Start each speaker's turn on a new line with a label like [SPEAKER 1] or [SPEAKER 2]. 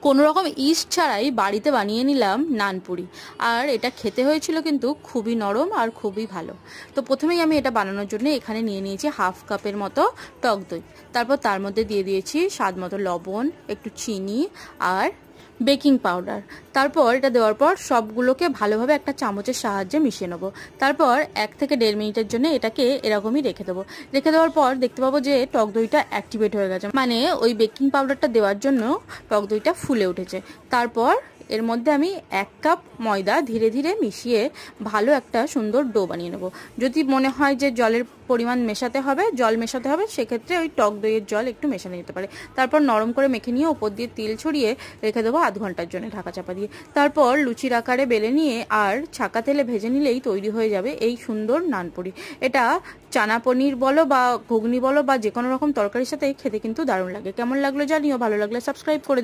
[SPEAKER 1] কোনো রকম ইস্ট ছাড়াই বাড়িতে বানিয়ে নিলাম নানপুরি। আর এটা খেতে হয়েছিল কিন্তু খুবই নরম আর খুবই ভালো। তো প্রথমেই আমি এটা বানানোর জন্য এখানে নিয়ে নিয়েছি হাফ কাপের মতো টক দই। তারপর তার মধ্যে দিয়ে দিয়েছি স্বাদ মতো লবণ, একটু চিনি আর বেকিং পাউডার। তারপর এটা দেওয়ার পর সবগুলোকে ভালোভাবে একটা চামচের সাহায্যে মিশিয়ে নেবো। তারপর 1 থেকে 1.5 মিনিটের জন্য এটাকে এরকমই রেখে দেবো। রেখে দেওয়ার পর দেখতে পাবো যে টক দইটা অ্যাক্টিভেট হয়ে গেছে, মানে ওই বেকিং পাউডারটা দেওয়ার জন্য টক দইটা ফুলে উঠেছে। তারপর এর মধ্যে আমি 1 কাপ ময়দা ধীরে ধীরে মিশিয়ে ভালো একটা সুন্দর ডো বানিয়ে নেব। যদি মনে হয় যে জলের পরিমাণ জল মেশাতে হবে, সেক্ষেত্রে ওই টক দইয়ের জল একটু মেশানো যেতে পারে। তারপর নরম করে মেখে নিয়ে ওপর দিয়ে তেল ছড়িয়ে রেখে দেবো আধ ঘন্টার জন্য ঢাকা চাপা দিয়ে। তারপর লুচির আকারে বেলে নিয়ে আর ছাকা তেলে ভেজে নিলেই তৈরি হয়ে যাবে এই সুন্দর নানপুরি। এটা চানা পনির বলো বা ঘুগনি বলো বা যে কোনো রকম তরকারির সাথে খেতে কিন্তু দারুণ লাগে। কেমন লাগলো জানিও, ভালো লাগলে সাবস্ক্রাইব করে